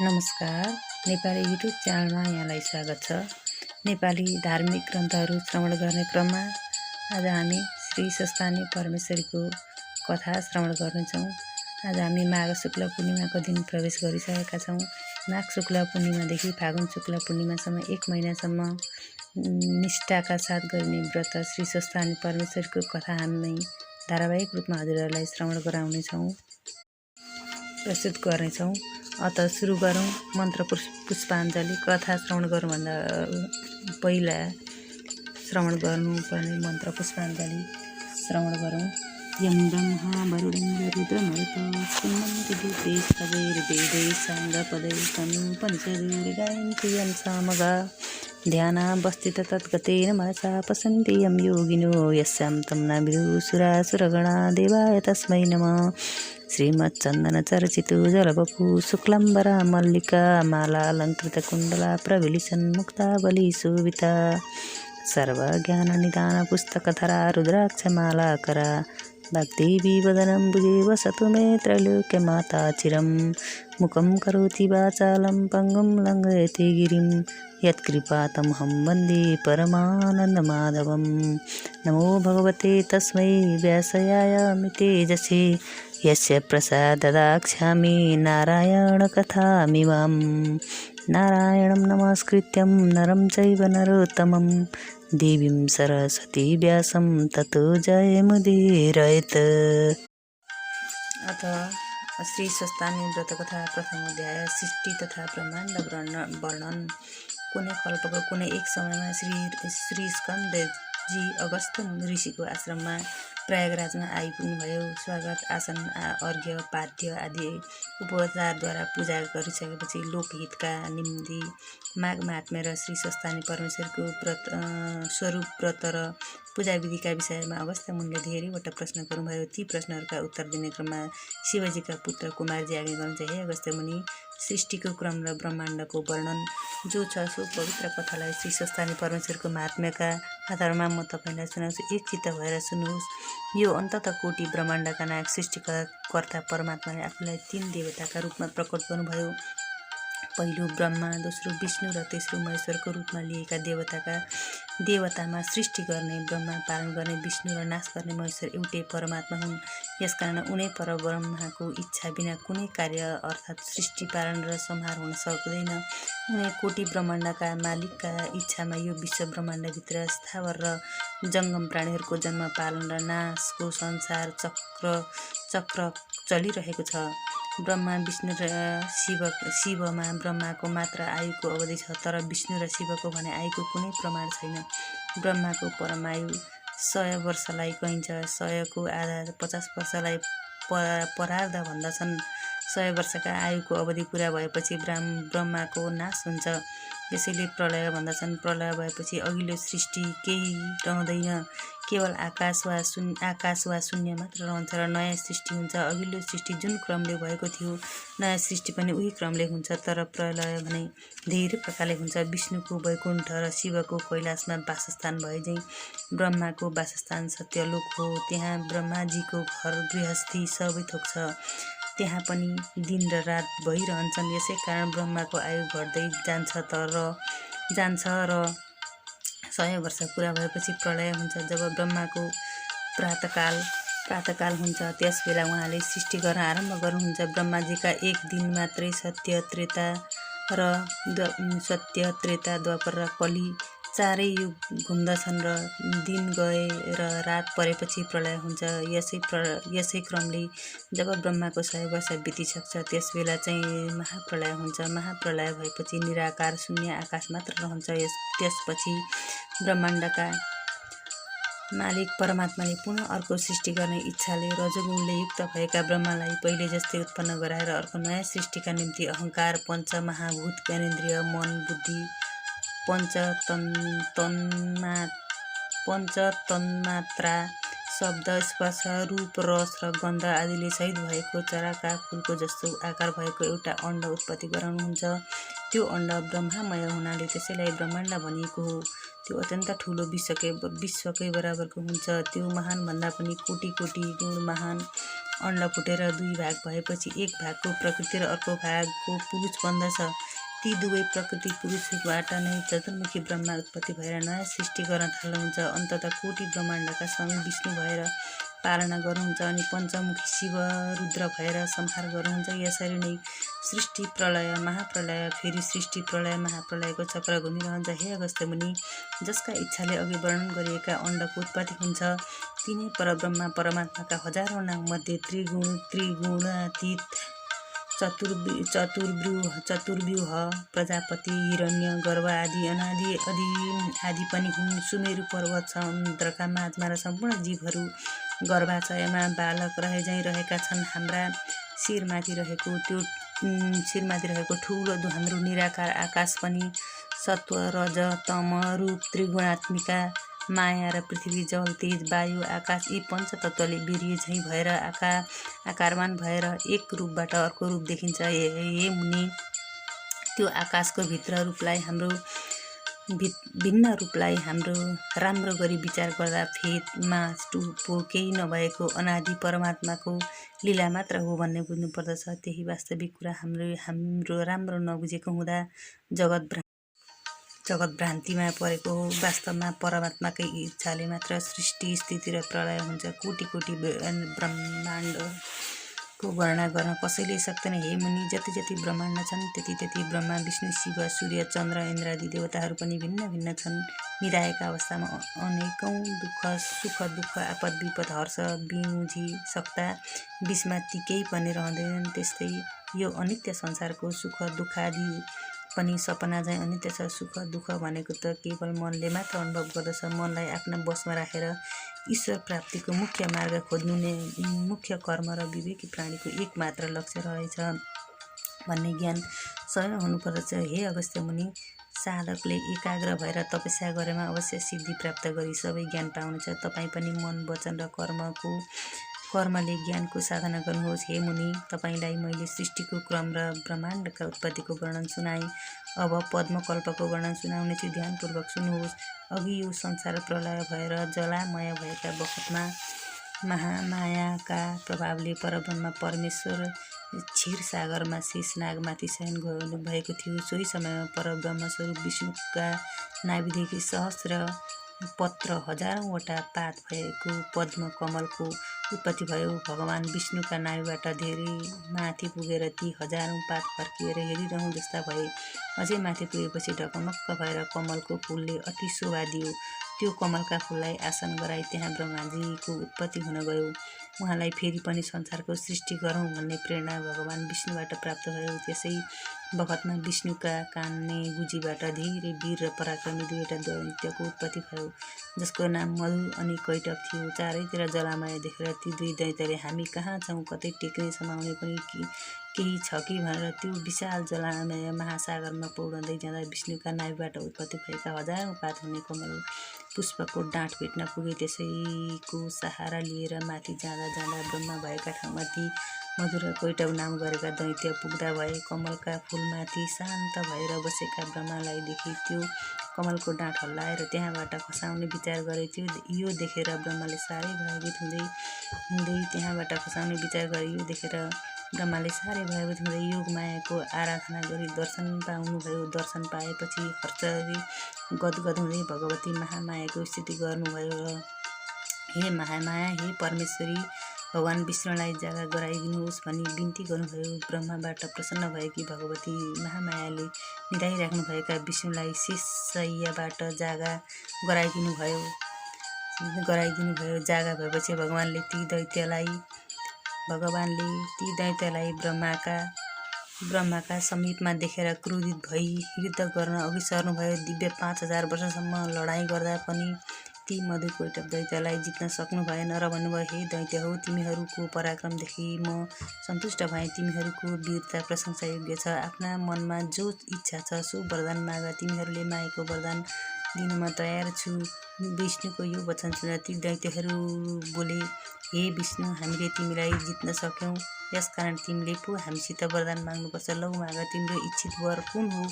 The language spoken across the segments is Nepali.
नमस्कार। नेपाली युट्युब च्यानलमा यहाँलाई स्वागत छ। नेपाली धार्मिक ग्रन्थहरू श्रवण गर्ने क्रममा आज हामी श्री सस्तानी परमेश्वरीको कथा श्रवण गर्नेछौँ। आज हामी माघ शुक्ल पूर्णिमाको दिन प्रवेश गरिसकेका छौँ। माघ शुक्ल पूर्णिमादेखि फागुन शुक्ल पूर्णिमासम्म 1 महिनासम्म निष्ठाका साथ गरिने व्रत श्री सस्तानी परमेश्वरीको कथा हामी धारावाहिक रूपमा हजुरहरूलाई श्रवण गराउनेछौँ, प्रस्तुत गर्नेछौँ। अत सुरु गरौँ मन्त्र पुष्पाञ्जली। कथा श्रवण गर्नुभन्दा पहिला श्रवण गर्नुपर्ने मन्त्र पुष्पाञ्जली श्रवण गरौँ। यं ब्रह्मा वरुणं रुद्रमरुतो सुमन्ति दूते सवैर्वेदै साङ्गपदै तं पञ्चभिर्गायन्ति यं सामगा ध्यानावस्थित तद्गतेन मनसा पश्यन्ति यं योगिनो यस्यां तं नाभिदुः सुरासुरगणा देवाय तस्मै नमः। श्रीमच्चन्दनचर्चितो जलवपु शुक्लाम्बरा मल्लिका मालालङ्कृत कुण्डला प्रविलिसन्मुक्ता बलिशोभिता सर्वज्ञाननिदान पुस्तकधरा रुद्राक्षमालाकरा वाग्देवी वदनम्बुजे वसतु मे त्रैलोक्यमाता चिरं मुखं करोति वाचालं पङ्गुं लङ्घयति गिरिं यत्कृपातमहं वन्दे परमानन्दमाधवं। नमो भगवते तस्मै व्यासयाय तेजसे यस्य प्रसाददाक्ष्यामि नारायणकथामिमां। नारायणं नमस्कृत्यं नरं चैव नरोत्तमं देवीं सरस्वती व्यासं ततो जयमुदीरयेत्। अथ श्री सस्तानी व्रतकथा प्रथम अध्याय। सृष्टि तथा ब्रह्माण्ड वर्णन। कुनै कल्पको कुनै एक समयमा श्री स्कन्दजी अगस्त्य ऋषिको आश्रममा प्रयागराजमा आइपुग्नुभयो। स्वागत, आसन, अर्घ्य, पाद्य आदि उपचारद्वारा पूजा गरिसकेपछि लोकहितका निम्ति माघ महात्म्य र श्री सस्तानी परमेश्वरको स्वरूप व्रत र पूजा विधिका विषयमा अगस्त्य मुनिले धेरैवटा प्रश्न गर्नुभयो। ती प्रश्नहरूका उत्तर दिने क्रममा शिवजीका पुत्र कुमारजी आज्ञा गर्नुहुन्छ, हे अगस्त्य मुनि, सृष्टिको क्रम र ब्रह्माण्डको वर्णन जो छ सो पवित्र कथालाई श्री सस्तानी परमेश्वरको महात्म्यका आधारमा म तपाईँलाई सुनाउँछु। एकचित्त भएर सुन्नुहोस्। यो अन्ततः कोटि ब्रह्माण्डका नायक सृष्टिकर्ता परमात्माले आफूलाई 3 देवताका रूपमा प्रकट गर्नुभयो। पहिलो ब्रह्मा, दोस्रो विष्णु र तेस्रो महेश्वरको रूपमा लिएका देवतामा सृष्टि गर्ने ब्रह्मा, पालन गर्ने विष्णु र नाश गर्ने महेश्वर एउटै परमात्मा हुन्। यसकारण उनै परब्रह्माको इच्छा बिना कुनै कार्य अर्थात् सृष्टि, पालन र संहार हुन सक्दैन। उनै कोटि ब्रह्माण्डका मालिकका इच्छामा यो विश्व ब्रह्माण्डभित्र स्थावर र जङ्गम प्राणीहरूको जन्म, पालन र नाशको संसार चक्र चलिरहेको छ। ब्रह्मा, विष्णु र शिवमा ब्रह्माको मात्र आयुको अवधि छ, तर विष्णु र शिवको भने आयुको कुनै प्रमाण छैन। ब्रह्माको परमायु 100 वर्षलाई कहिन्छ। 100को आधा 50 वर्षलाई परार्ध भन्दछन्। 100 वर्षका आयुको अवधि पुरा भएपछि ब्रह्माको नाश हुन्छ। यसैले प्रलय भन्दछन्। प्रलय भएपछि अघिल्लो सृष्टि केही रहँदैन, केवल आकाश वा शून्य मात्र रहन्छ र नयाँ सृष्टि हुन्छ। अघिल्लो सृष्टि जुन क्रमले भएको थियो, नयाँ सृष्टि पनि उही क्रमले हुन्छ, तर प्रलय भने धेरै प्रकारले हुन्छ। विष्णुको वैकुण्ठ र शिवको कैलाशमा वासस्थान भएझैँ ब्रह्माको वासस्थान सत्यलोक हो। त्यहाँ ब्रह्माजीको घर गृहस्थी सबै थोक छ। त्यहाँ पनि दिन र रात भइरहन्छन्। यसै कारण ब्रह्माको आयु घट्दै जान्छ र 100 वर्ष पुरा भएपछि प्रलय हुन्छ। जब ब्रह्माको प्रातकाल हुन्छ, त्यस बेला उहाँले सृष्टि गर्न आरम्भ गर्नुहुन्छ। ब्रह्माजीका एक दिन मात्रै सत्य, त्रेता, द्वापर र कली 4 युग घुम्दछन् र दिन गए र रात परेपछि प्रलय हुन्छ। यसै क्रमले जब ब्रह्माको 100 वर्ष बितिसक्छ, त्यस बेला चाहिँ महाप्रलय हुन्छ। महाप्रलय भएपछि निराकार शून्य आकाश मात्र रहन्छ। त्यसपछि ब्रह्माण्डका मालिक परमात्माले पुनः अर्को सृष्टि गर्ने इच्छाले रजोगुणले युक्त भएका ब्रह्मालाई पहिले जस्तै उत्पन्न गराएर अर्को नयाँ सृष्टिका निम्ति अहङ्कार, पञ्चमहाभूत, ज्ञानेन्द्रिय, मन, बुद्धि, पञ्चतन्मात्रा, शब्द, स्पर्श, रूप, रस र गन्ध आदिले सहित भएको चराका फूलको जस्तो आकार भएको एउटा अण्ड उत्पत्ति गराउनुहुन्छ। त्यो अण्ड ब्रह्मामय हुनाले त्यसैलाई ब्रह्माण्ड भनिएको हो। त्यो अत्यन्त ठुलो विश्वकै बराबरको हुन्छ। त्यो महान भन्दा पनि कोटि गुण महान अण्ड फुटेर 2 भाग भएपछि एक भागको प्रकृति र अर्को भागको पुरुष बन्दछ। ती दुवै प्रकृति पुरुषबाट नै चतुर्मुखी ब्रह्मा उत्पत्ति भएर नयाँ सृष्टि गर्न थाल्नुहुन्छ। अन्ततः कोटि ब्रह्माण्डका स्वामी विष्णु भएर पालना गर्नुहुन्छ अनि पञ्चमुखी शिव रुद्र भएर संहार गर्नुहुन्छ। यसरी नै सृष्टि प्रलय महाप्रलय फेरि सृष्टि प्रलय महाप्रलयको चक्र घुमिरहन्छ। हे अगस्त्य मुनि, जसका इच्छाले अघि वर्णन गरिएका अण्डको उत्पत्ति हुन्छ, तिनै परब्रह्मा परमात्माका हजारौँ नाममध्ये त्रिगुणातीत चतुर्व्यूह प्रजापति हिरण्य गर्भ आदि अनादि आदि पनि हुन्। सुमेरु पर्वत समुद्रका माझमा र सम्पूर्ण जीवहरू गर्भाशयमा बालक रहेझैँ रहेका छन्। हाम्रा शिरमाथि रहेको ठुलो हाम्रो निराकार आकाश पनि सत्व रज तम रूप त्रिगुणात्मिका माया र पृथ्वी जल तेज वायु आकाश यी पञ्चतत्त्वले वीर्य झैँ भएर आकारवान भएर एक रूपबाट अर्को रूप देखिन्छ। हे मुनि, त्यो आकाशको भिन्न रूपलाई हाम्रो राम्रो गरी विचार गर्दा फेदमा टुप्पो केही नभएको अनादि परमात्माको लीला मात्र हो भन्ने बुझ्नुपर्दछ। त्यही वास्तविक कुरा हाम्रो राम्रो नबुझेको हुँदा जगत भ्रान्तिमा परेको हो। वास्तवमा परमात्माकै इच्छाले मात्र सृष्टि स्थिति र प्रलय हुन्छ। कोटि कोटि ब्रह्माण्डको गणना गर्न कसैले सक्दैन। हे मुनि, जति जति ब्रह्माण्ड छन् त्यति ब्रह्मा विष्णु शिव सूर्य चन्द्र इन्द्रादि देवताहरू पनि भिन्न भिन्न छन्। निधाएका अवस्थामा अनेकौँ सुख दुःख आपद विपद हर्ष बिउझी सक्दा बिचमा ती केही पनि रहँदैनन्। त्यस्तै यो अनित्य संसारको सुख दुःखादि पनि सपना झैँ अनित्य छ। सुख दुःख भनेको त केवल मनले मात्र अनुभव गर्दछ। मनलाई आफ्ना वशमा राखेर ईश्वर प्राप्तिको मुख्य मार्ग खोज्नु नै मुख्य कर्म र विवेकी प्राणीको एक मात्र लक्ष्य रहेछ भन्ने ज्ञान सबैमा हुनुपर्दछ। हे अगस्त्य मुनि, साधकले एकाग्र भएर तपस्या गरेमा अवश्य सिद्धि प्राप्त गरी सबै ज्ञान पाउनेछ। तपाईँ पनि मन वचन र कर्मले ज्ञानको साधना गर्नुहोस्। हे मुनि, तपाईँलाई मैले सृष्टिको क्रम र ब्रह्माण्डका उत्पत्तिको वर्णन सुनाएँ। अब पद्मकल्पको वर्णन सुनाउनेछु, ध्यानपूर्वक सुन्नुहोस्। अघि यो संसार प्रलय भएर जलामय भएका बखतमा महामायाका प्रभावले परब्रह्म परमेश्वर क्षीरसागरमा शेषनागमाथि शयन गर्नुभएको थियो। सोही समयमा परब्रह्म स्वरूप विष्णुका नाभिदेखि सहस्र पत्र हजारौँवटा पात भएको पद्म कमलको उत्पत्ति भयो। भगवान विष्णुका नाभिबाट धेरै माथि पुगेर ती हजारौँ पात फर्किएर हेरिरहँ जस्ता भए। अझै माथि पुगेपछि ढकमक्क भएर कमलको फूलले अति शोभा दियो। त्यो कमलका फूललाई आसन गराई त्यहाँ ब्रह्माजीको उत्पत्ति हुन गयो। उहाँलाई फेरि पनि संसारको सृष्टि गरौँ भन्ने प्रेरणा भगवान विष्णुबाट प्राप्त भयो। त्यसै बखतमा विष्णुका कान्ने गुजीबाट धेरै वीर र पराक्रमी दुईवटा दैत्यको उत्पत्ति भयो, जसको नाम मधु अनि कैटभ थियो। चारैतिर जलामय देखेर ती दुई दैत्यले हामी कहाँ छौँ, कतै टेक्ने समाउने पनि केही छ कि भनेर त्यो विशाल जलामय महासागरमा पौडँदै जाँदा विष्णुका नाभिबाट उत्पत्ति भएका हजारौँ पात हुने कमल पुष्पको डाँठ भेट्न पुगे। त्यसैको सहारा लिएर माथि जाँदा ब्रह्मा भएका ठाउँमा ती मधु र कैटभ नाम गरेका दैत्य पुग्दा भए। कमलका फूलमाथि शान्त भएर बसेका ब्रह्मालाई देखि त्यो कमलको डाँठ हल्लाएर त्यहाँबाट खसाउने विचार गरे। यो देखेर ब्रह्माले साह्रै भयभीत हुँदै त्यहाँबाट खसाउने विचार गरे। यो देखेर ब्रह्माले साह्रै भयभीत हुँदै योग मायाको आराधना गरी दर्शन पाउनुभयो। दर्शन पाएपछि हर्षले गदगद हुँदै भगवती महामायाको स्तुति गर्नुभयो र हे महामाया, हे परमेश्वरी, भगवान विष्णुलाई जागा गराइदिनुहोस् भनी बिन्ती गर्नुभयो। ब्रह्माबाट प्रसन्न भएकी भगवती महामायाले निधाइराख्नुभएका विष्णुलाई शेषशय्याबाट जागा गराइदिनु भयो। जागा भएपछि भगवानले ती दैत्यलाई ब्रह्माका समीपमा देखेर क्रोधित भई युद्ध गर्न अघि सर्नुभयो। दिव्य 5000 वर्षसम्म लडाईँ गर्दा पनि ती मधु कैटभ दैत्यलाई जित्न सक्नु भएन र भन्नुभयो, हे दैत्य हो, तिमीहरूको पराक्रमदेखि म सन्तुष्ट भएँ। तिमीहरूको वीरता प्रशंसा योग्य छ। आफ्ना मनमा जो इच्छा छ सो वरदान माग। तिमीहरूले मागेको वरदान दिन म तयार छु। विष्णुको यो वचन सुनेर ती दैत्यहरू बोले, हे विष्णु, हामीले तिमीलाई जित्न सक्यौँ। यसकारण तिमीले पो हामीसित वरदान माग्नुपर्छ। लौ माग, तिम्रो इच्छित वर कुन हो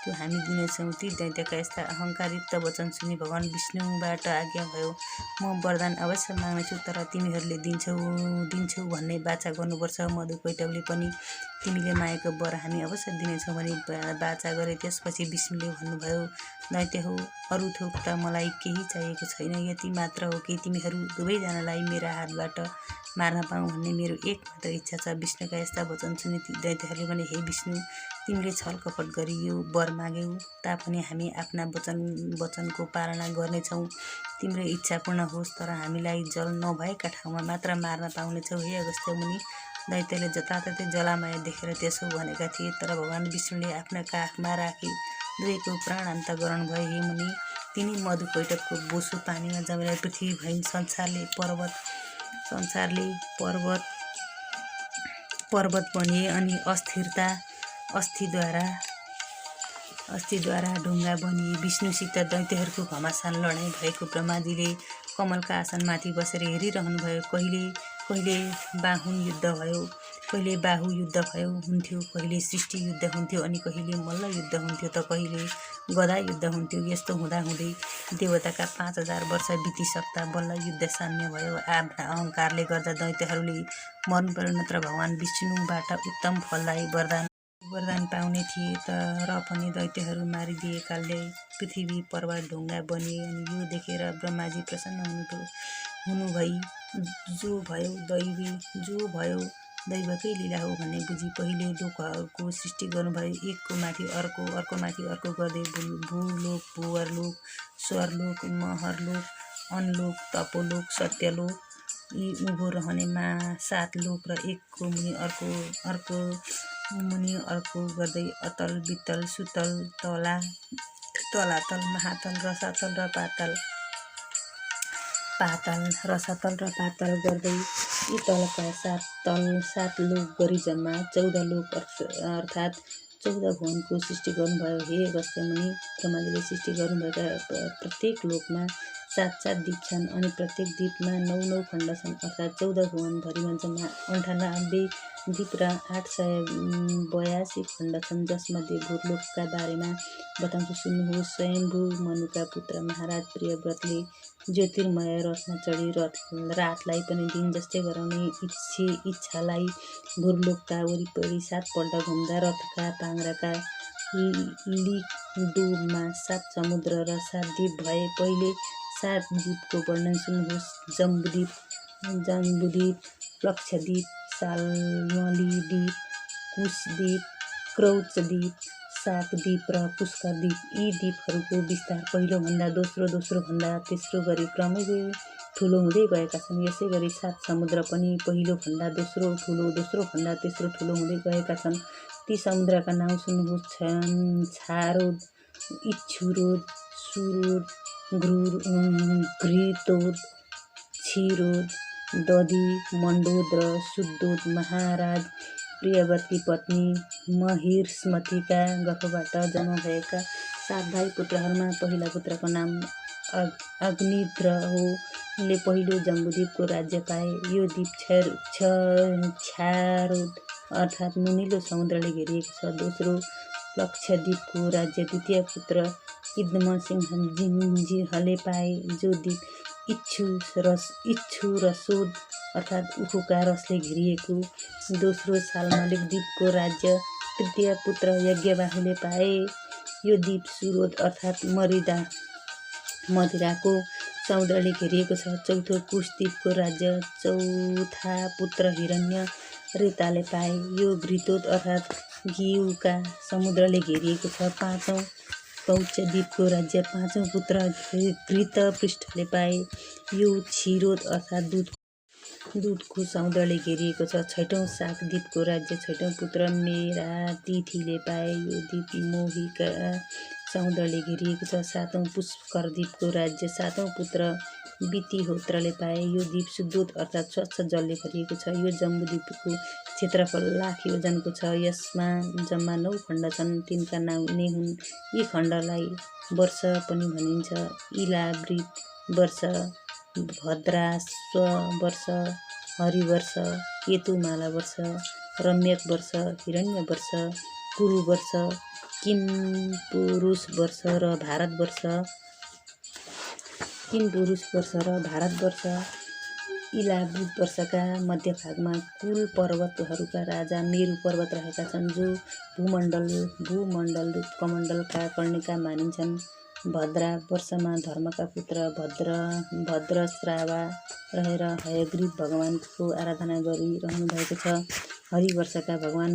त्यो हामी दिनेछौँ। ती दैत्यका यस्ता अहङ्कारयुक्त वचन सुनि भगवान विष्णुबाट आज्ञा भयो। म वरदान अवश्य माग्नेछु, तर तिमीहरूले दिन्छौ भन्ने बाचा गर्नुपर्छ। मधुकैटवले पनि तिमीले मागेको वर हामी अवश्य दिनेछौँ भनी बाचा गरे। त्यसपछि विष्णुले भन्नुभयो, दैत्य हो, अरू थोक त मलाई केही चाहिएको छैन। यति मात्र हो कि तिमीहरू दुवैजनालाई मेरा हातबाट मार्न पाऊँ भन्ने मेरो एक मात्र इच्छा छ। विष्णुका यस्ता वचन सुनि दैत्यहरूले भने, हे विष्णु, तिमीले छल कपट गरी यो वर माग्यौ तापनि हामी आफ्ना वचनको पालना गर्नेछौँ। तिम्रो इच्छा पूर्ण होस्, तर हामीलाई जल नभएका ठाउँमा मात्र मार्न पाउनेछौ। हे अगस्त्य मुनि, दैत्यले जताततै जलामाया देखेर त्यसो भनेका थिए, तर भगवान विष्णुले आफ्ना काखमा राखी दुवैको प्राणान्त गराउनु भयो। हे मुनि, तिनी मधुकैटवको बोसो पानीमा जमेर पृथ्वी भइन्। संसारले पर्वत बनिए अनि अस्थिद्वारा ढुङ्गा बनिए। विष्णुसित दैत्यहरूको घमासान लडाईँ भएको ब्रह्माजीले कमलका आसनमाथि बसेर हेरिरहनुभयो। कहिले बाहु युद्ध भयो हुन्थ्यो, कहिले सृष्टि युद्ध हुन्थ्यो, अनि कहिले मल्ल युद्ध हुन्थ्यो त कहिले गदा युद्ध हुन्थ्यो। यस्तो हुँदाहुँदै देवताका 5000 वर्ष बितिसक्दा बल्ल युद्ध साम्य भयो। आफ्ना अहङ्कारले गर्दा दैत्यहरूले मर्नु पर्यो, नत्र भगवान विष्णुबाट उत्तम फलदायी वरदान पाउने थिए। तर पनि दैत्यहरू मारिदिएकाले पृथ्वी पर्वत ढुङ्गा बनिए। अनि यो देखेर ब्रह्माजी प्रसन्न हुनुभई जो भयो दैवकै लीला हो भन्ने बुझी पहिले लोकहरूको सृष्टि गर्नुभयो। एकको माथि अर्को गर्दै भूलोक, भुवरलोक, स्वर्लोक, महरलोक, अनलोक, तपोलोक, सत्यलोक, यी उँभो रहने 7 लोक र एकको मुनि अर्को गर्दै अतल, वितल, सुतल, तलातल, महातल, रसातल र पाताल गर्दै यी तलका 7 लोक गरी जम्मा 14 लोक अर्थात् 14 भुवनको सृष्टि गर्नुभयो। हे अगस्त्य मुनि, ब्रह्माजीले सृष्टि गर्नुभएका प्रत्येक लोकमा 7 द्वीप छन्, अनि प्रत्येक द्वीपमा 9 खण्ड छन्, अर्थात् 14 भुवनभरिमा जम्मा 98 द्वीप र 882 खण्ड छन्। जसमध्ये भूलोकका बारेमा बताउँछु, सुन्नुहोस्। स्वयम्भू मनुका पुत्र महाराज प्रियव्रतले ज्योतिर्मय रथमा चढी रातलाई पनि दिन जस्तै गराउने इच्छालाई भूलोकका वरिपरि 7 पल्ट घुम्दा रथका पाङ्ग्राका लिकडोमा 7 समुद्र र 7 द्वीप भए। पहिले 7 द्वीपको वर्णन सुन्नुहोस्। जम्बुद्वीप, लक्षद्वीप, शाल्मलीद्वीप, कुशद्वीप, क्रौचद्वीप, शाकद्वीप र पुष्करद्वीप। यी द्वीपहरूको विस्तार पहिलोभन्दा दोस्रो भन्दा तेस्रो गरी क्रमै ठुलो हुँदै गएका छन्। यसै गरी 7 समुद्र पनि पहिलोभन्दा दोस्रो ठुलो, दोस्रोभन्दा तेस्रो ठुलो हुँदै गएका छन्। ती समुद्रका नाउँ सुन्नुहोस्। छारोद, इक्षुरोद, सुरोद, घृतोद, क्षीरोद, दधी, मण्डोद र शुद्धोद। महाराज प्रियव्रतकी पत्नी महिष्मतीका गर्भबाट जन्म भएका 7 भाइ पुत्रहरूमा पहिला पुत्रको नाम अग्निद्र हो। उनले पहिलो जम्बुद्वीपको राज्य पाए। यो द्वीप छ्यारोद अर्थात् नुनिलो समुद्रले घेरिएको छ। दोस्रो लक्षद्वीपको राज्य द्वितीय पुत्र इद्मसिंहले पाए, जो द्वीप इक्षुरसोद अर्थात् उखुका रसले घेरिएको। दोस्रो शाल्मलिक द्वीपको राज्य तृतीय पुत्र यज्ञबाहुले पाए। यो द्वीप सुरोद अर्थात् मदिराको समुद्रले घेरिएको छ। चौथो कुशद्वीपको राज्य चौथा पुत्र हिरण्य रेताले पाए। यो घृतोद अर्थात् घिउका समुद्रले घेरिएको छ। पाँचौं कौचद्वीपको राज्य पाँचौं पुत्र घृतपृष्ठले पाए। यो क्षीरोद अर्थात् दूधको समुद्रले घेरिएको छ। छैटौं शाकद्वीपको राज्य छैटौं पुत्र मेरातिथिले पाए। यो द्वीप मोहीका समुद्रले घेरिएको छ। सातौं पुष्करद्वीपको राज्य सातौं पुत्र वितिहोत्रले पाए। यो द्वीप शुद्धोद अर्थात् स्वच्छ जलले भरिएको छ। यो जम्बुद्वीपको क्षेत्रफल लाख योजनको छ। यसमा जम्मा 9 खण्ड छन्। तिनका नाउँ यिनै हुन्। यी खण्डलाई वर्ष पनि भनिन्छ। इलावृत वर्ष, भद्राश्व वर्ष, हरिवर्ष, केतुमाला वर्ष, रम्यक वर्ष, हिरण्य वर्ष, कुरु वर्ष, किमपुरुष वर्ष र भारतवर्ष इलाबुद वर्षका मध्यभागमा कुल पर्वतहरूका राजा मेरु पर्वत रहेका छन्, जो भूमण्डल कमण्डलका कर्णिका मानिन्छन्। भद्रा वर्षमा धर्मका पुत्र भद्रश्रावा रहेर हयग्रीव भगवानको आराधना गरिरहनु भएको छ। हरि वर्षका भगवान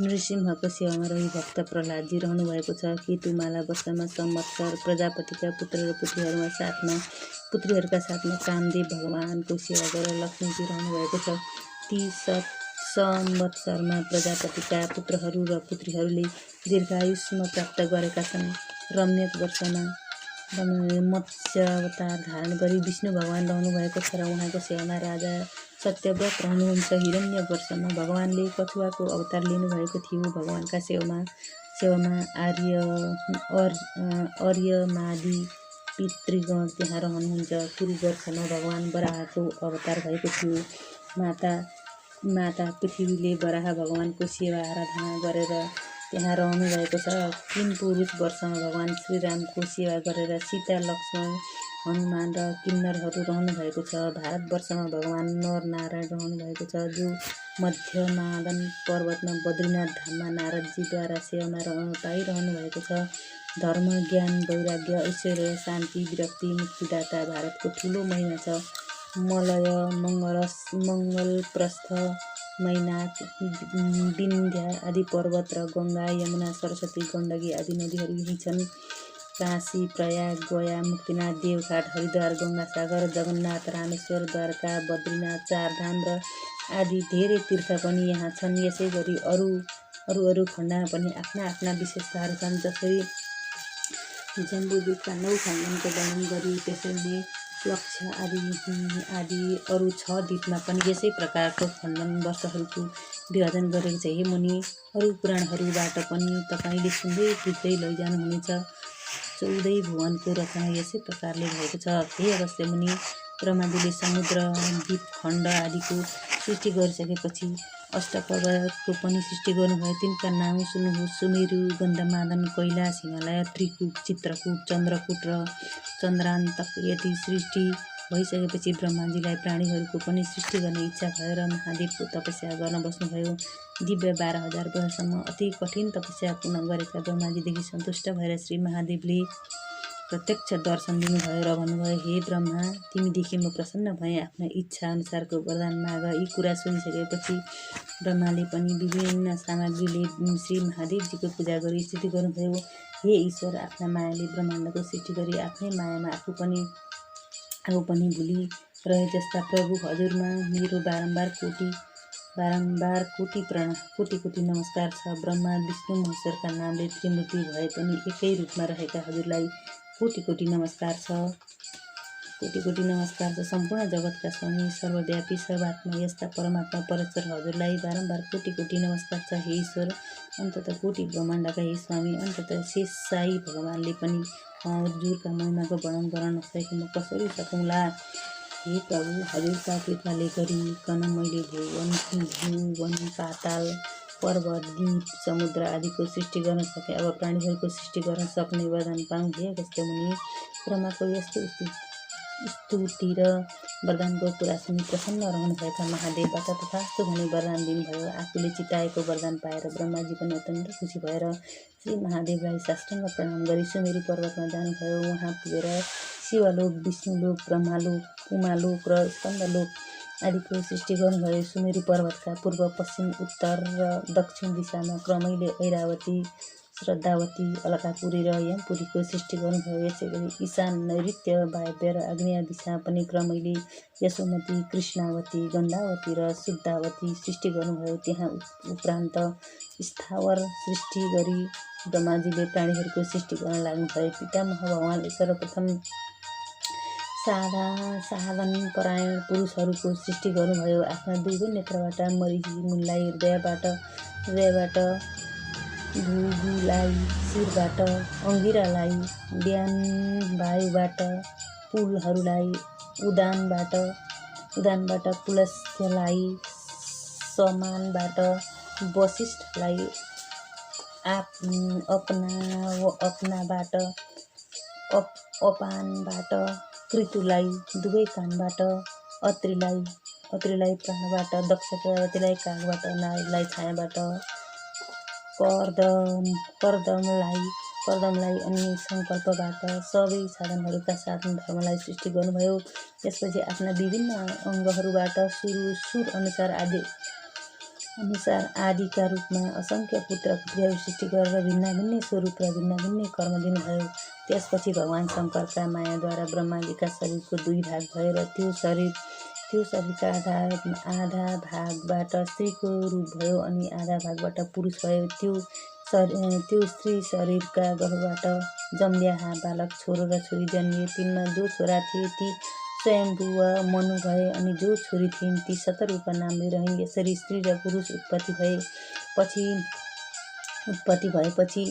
नृसिंहको सेवामा रही भक्त प्रहलादजी रहनु भएको छ। केतुमाला वर्षमा संवत्सर प्रजापतिका पुत्र र पुत्रीहरूका साथमा कामदेव भगवानको सेवा गरेर लक्ष्मीजी रहनु भएको छ। ती संवत्सरमा प्रजापतिका पुत्रहरू र पुत्रीहरूले दीर्घायुष्म प्राप्त गरेका छन्। रम्यक वर्षमा मत्स्य अवतार धारण गरी विष्णु भगवान रहनु भएको छ र उहाँको सेवामा राजा सत्यव्रत रहनुहुन्छ। हिरण्य वर्षमा भगवानले कछुवाको अवतार लिनुभएको थियो। भगवानका सेवामा आर्यमादि पितृगण त्यहाँ रहनुहुन्छ। कुरु वर्षमा भगवान वराहको अवतार भएको थियो। माता पृथ्वीले वराह भगवानको सेवा आराधना गरेर त्यहाँ रहनु भएको छ। किमपुरुष वर्षमा भगवान श्रीरामको सेवा गरेर सीता, लक्ष्मण, हनुमान र किन्नरहरू रहनु भएको छ। भारतवर्षमा भगवान नरनारायण रहनु भएको छ, जो मध्यमादन पर्वतमा बद्रीनाथ धाममा नारदजीद्वारा सेवामा पाइरहनु भएको छ। धर्म, ज्ञान, वैराग्य, ऐश्वर्य, शान्ति, विरक्ति, मुक्तिदाता भारतको ठुलो महिना छ। मलय, मङ्गलप्रस्थ, मैनाक, विन्ध्या आदि पर्वत र गङ्गा, यमुना, सरस्वती, गण्डकी आदि नदीहरू यही छन्। काशी, प्रयाग, गया, मुक्तिनाथ, देवघाट, हरिद्वार, गङ्गासागर, जगन्नाथ, रामेश्वर, द्वारका, बद्रीनाथ, चारधाम र आदि धेरै तीर्थ पनि यहाँ छन्। यसै गरी अरू खण्डमा पनि आफ्ना विशेषताहरू छन्। जसरी जम्बुद्वीपका 9 खण्डनको वर्णन गरी त्यसरी नै लक्ष्य आदि अरू 6 द्वीपमा पनि यसै प्रकारको खण्डन वर्षहरूको विभाजन गरेको छ। हे मुनि, अरू पुराणहरूबाट पनि तपाईँले सुन्दै बुझ्दै लैजानुहुनेछ। 14 भुवनको रचना यसै प्रकारले भएको छ। हे अगस्त्य मुनि, ब्रह्माजीले समुद्र, द्वीप, खण्ड आदिको सृष्टि गरिसकेपछि अष्टपर्वतको पनि सृष्टि गर्नुभयो। तिनका नाम सुन्नुहोस्: सुमेरु, गन्धमादन, कैलाश, हिमालय, त्रिकुट, चित्रकूट, चन्द्रकूट र चन्द्रान्तक। यति सृष्टि भइसकेपछि ब्रह्माजीलाई प्राणीहरूको पनि सृष्टि गर्ने इच्छा भयो र महादेवको तपस्या गर्न बस्नुभयो। दिव्य 12,000 वर्षसम्म अति कठिन तपस्या पूर्ण गरेका ब्रह्माजीदेखि सन्तुष्ट भएर श्री महादेवले प्रत्यक्ष दर्शन दिनुभयो र भन्नुभयो: हे ब्रह्मा, तिमीदेखि म प्रसन्न भएँ, आफ्ना इच्छा अनुसारको वरदान माग। यी कुरा सुनिसकेपछि ब्रह्माले पनि विभिन्न सामग्रीले श्री महादेवजीको पूजा गरी स्तुति गर्नुभयो। हे ईश्वर, आफ्ना मायाले ब्रह्माण्डको सृष्टि गरी आफ्नै मायामा आफू पनि भुली रहे जस्ता प्रभु, हजुरमा मेरो बारम्बार कोटि नमस्कार छ। ब्रह्मा, विष्णु, महेश्वरका नामले त्रिमूर्ति भए पनि एकै रूपमा रहेका हजुरलाई कोटि नमस्कार छ। सम्पूर्ण जगतका स्वामी, सर्वव्यापी, सर्वात्मा यस्ता परमात्मा परमेश्वर हजुरलाई बारम्बार कोटि नमस्कार छ। हे ईश्वर, अन्ततः कोटि ब्रह्माण्डका हे स्वामी, अन्ततः शेष साई भगवानले पनि हजुरका महिमाको वर्णन गर्न नसकेको म कसरी सकौँला। हे प्रभु, हजुरका कृपाले गरिकन मैले भुवन, पाताल, पर्वत, द्वीप, समुद्र आदिको सृष्टि गर्न सकेँ। अब प्राणीहरूको सृष्टि गर्न सक्ने वरदान पाऊँ। हे अगस्त्य मुनि, ब्रह्माको यस्तो स्तुति र वरदानको कुरा सुनि प्रसन्न रहनुभएका महादेवबाट तथास्तु भनी वरदान दिनुभयो। आफूले चिताएको वरदान पाएर ब्रह्माजी पनि अत्यन्त खुसी भएर श्री महादेवलाई साष्टाङ्ग प्रणाम गरी सुमेरु पर्वतमा जानुभयो। उहाँ पुगेर शिवलोक, विष्णुलोक, ब्रह्मालोक, उमालोक र स्कन्दलोक आदिको सृष्टि गर्नुभयो। सुमेरु पर्वतका पूर्व, पश्चिम, उत्तर र दक्षिण दिशामा क्रमैले ऐरावती, श्रद्धावती, अलकापुरी र यमपुरीको सृष्टि गर्नुभयो। यसै गरी ईशान, नैऋत्य, वायव्य र आग्नेय दिशामा पनि क्रमैले यशोमती, कृष्णावती, गन्धावती र शुद्धावती सृष्टि गर्नुभयो। त्यहाँ उपरान्त स्थावर सृष्टि गरी ब्रह्माजीले प्राणीहरूको सृष्टि गर्न लाग्नुभयो। पितामह भगवानले सर्वप्रथम साधन परायण पुरुषहरूको सृष्टि गर्नुभयो। आफ्ना दुवै नेत्रबाट मरिची मुनिलाई, हृदयबाट भृगुलाई, शिरबाट अङ्गिरालाई, वायुबाट पुलहरूलाई, उदानबाट उदानबाट पुलस्त्यलाई, समानबाट वशिष्ठलाई, अपनाबाट अपानबाट कृतुलाई, दुवै कानबाट अत्रिलाई, प्राणबाट दक्ष प्रजापतिलाई, कागबाट नारदलाई, छायाबाट कर्दमलाई अनि सङ्कल्पबाट सबै साधनहरूका साथ धर्मलाई सृष्टि गर्नुभयो। त्यसपछि आफ्ना विभिन्न अङ्गहरूबाट सुर अनुसार आदिका रूपमा असङ्ख्य पुत्र पुत्रीहरू सृष्टि गरेर भिन्नाभिन्नै स्वरूप र भिन्नाभिन्नै कर्म दिनुभयो। त्यसपछि भगवान शङ्करका मायाद्वारा ब्रह्माजीका शरीरको 2 भाग भएर त्यो शरीरका आधा भागबाट स्त्रीको रूप भयो अनि आधा भागबाट पुरुष भयो। त्यो स्त्री शरीरका गर्भबाट जम्ल्याहा बालक छोरो र छोरी जन्मिए। तिनमा जो छोरा थिए ती स्वयम्भुव मनु भए अनि जो छोरी थिइन् ती शतरूपा नामले रहिन्। यसरी स्त्री र पुरुष उत्पत्ति भएपछि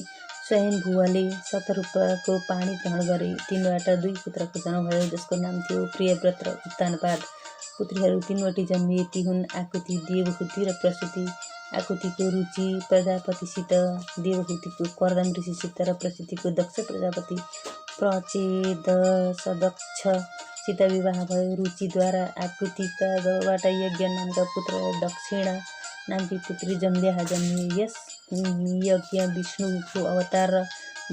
स्वयम्भुवले शतरूपको पाणी ग्रहण गरे। तिनबाट 2 पुत्रको जन्म भयो जसको नाम थियो प्रियव्रत र उत्तानपाद। पुत्रीहरू 3वटी जन्मिए, ती हुन् आकुति, देवहूति र प्रसूति। आकुतिको रुचि प्रजापतिसित, देवहूतिको कर्दम ऋषिसित र प्रसूतिको दक्ष प्रजापति प्रचेदसदक्षसित विवाह भयो। रुचिद्वारा आकुतिका गर्भबाट यज्ञ नामका पुत्र र दक्षिणा नामकी पुत्री जम्ल्याहा जन्मिए। यस यज्ञ विष्णुको अवतार र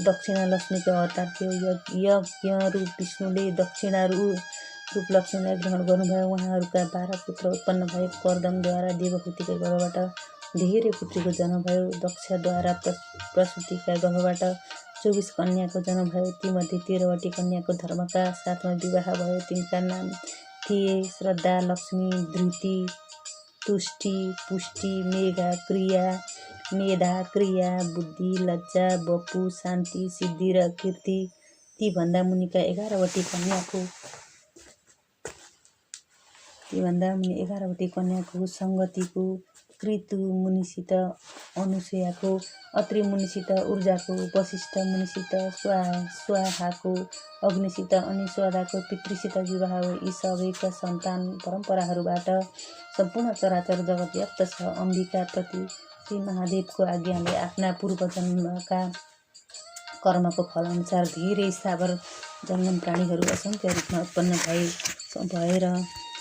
दक्षिणा लक्ष्मीको अवतार थियो। यज्ञ रूप विष्णुले दक्षिणा रूप लक्ष्मीलाई ग्रहण गर्नुभयो। उहाँहरूका 12 पुत्र उत्पन्न भए। कर्दमद्वारा देवहूतिका गर्भबाट धेरै पुत्रीको जन्म भयो। दक्षद्वारा प्रसूतिका गर्भबाट 24 कन्याको जन्म भयो। तीमध्ये 13वटी कन्याको धर्मका साथमा विवाह भयो। तिनका नाम थिए श्रद्धा, लक्ष्मी, धृति, तुष्टि, पुष्टि, मेधा, क्रिया, बुद्धि, लज्जा, बपु, शान्ति, सिद्धि र कीर्ति। तीभन्दा मुनि 11वटी कन्याको सङ्गतिको, कृतु मुनिसित अनुसुयाको, अत्रि मुनिसित ऊर्जाको, वशिष्ठ मुनिसित स्वाहाको, अग्निसित अनि स्वधाको पितृसित विवाह हो। यी सबैका सन्तान परम्पराहरूबाट सम्पूर्ण चराचर जगत व्याप्त छ। अम्बिकाप्रति श्री महादेवको आज्ञाले आफ्ना पूर्वजन्मका कर्मको फलअनुसार धेरै स्थावर जङ्गम प्राणीहरू असङ्ख्य रूपमा उत्पन्न भएर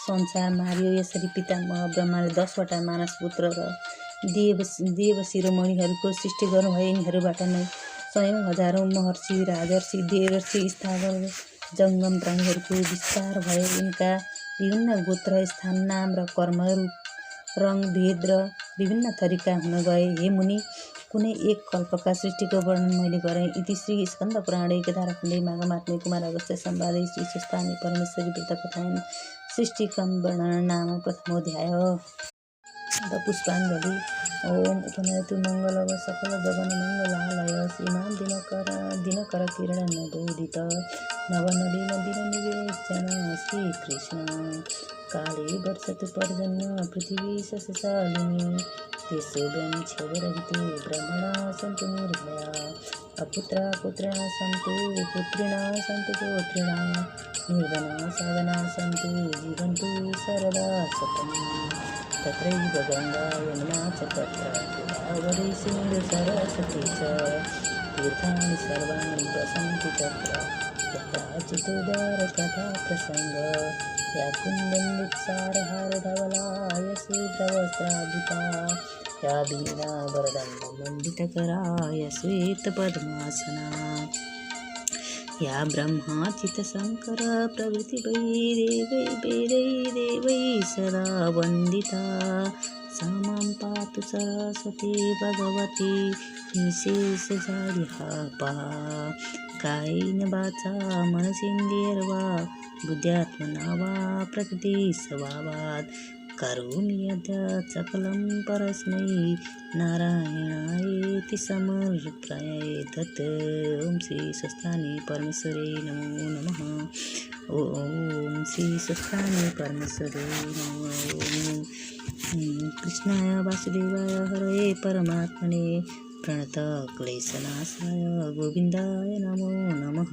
संसार मार्यो। यसरी पितामह ब्रह्माले 10वटा मानस पुत्र र देवशिरोमणिहरूको सृष्टि गर्नुभयो। यिनीहरूबाट नै सयौं हजारौं महर्षि, राजर्षि, देवर्षि, स्थावर जङ्गम प्राणीहरूको विस्तार भयो। यिनका विभिन्न गोत्र, स्थान, नाम र कर्म, रूप, रङ, भेद र विभिन्न थरीका हुन गए। हे मुनि, कुनै एक कल्पका सृष्टिको वर्णन मैले गरेँ। इति श्री स्कन्द पुराणे केदारखण्डे माघमात्म्ये कुमार अगस्त्य संवादे श्री स्वस्तानि परमेश्वरी व्रतकथायां सृष्टिक्रम वर्णन नाम प्रथमोऽध्याय। पुष्पाञ्जलि। ओम उपनयतु मङ्गलव सकल जगन मङ्गलालय श्रीमान् दिनकर किरण नवोदित नवनलिन दिननिवेशन श्रीकृष्ण काले वर्षतु पर्जन्य पृथिवी शशशालिनी तेषु ब्रह्मच्छेदरहिते ब्रह्मणा सन्तु निर्भया अपुत्रा पुत्रिणः सन्तु पुत्रिणः सन्तु पौत्रिणः निर्धना साधना सन्तु जीवन्तु सरदा शतम् तत्रैव गङ्गा यमुना च तत्र गोदावरी सिन्धु सरस्वती च तीर्थानि सर्वाणि वसन्ति तत्र यत्राचितोदारकथा प्रसङ्ग या कुन्दन्दुत्सारहारधवलाय शूद्रवस्त्राभूता या वीणावरदण्डमण्डितकराय श्वेतपद्मासना या ब्रह्माच्युतशङ्कर प्रभृतिवैर्देवैः सदा वन्दिता सा मां पातु सरस्वती भगवती निःशेषजाड्यपा कायेन वाचा मनसेन्द्रियैर्वा बुद्ध्यात्मना वा प्रकृतिस्वभावात् करोमि यद्यत् सकलं परस्मै नारायणायेति समर्पयेत्। ओम श्री स्वस्तानि परमेश्वरे नमो नमः। ओम श्री स्वस्तानि परमेश्वरे नमः। ओम कृष्णाय वासुदेवाय हरये परमात्मने प्रणतक्लेशनाशाय गोविन्दाय नमो नमः।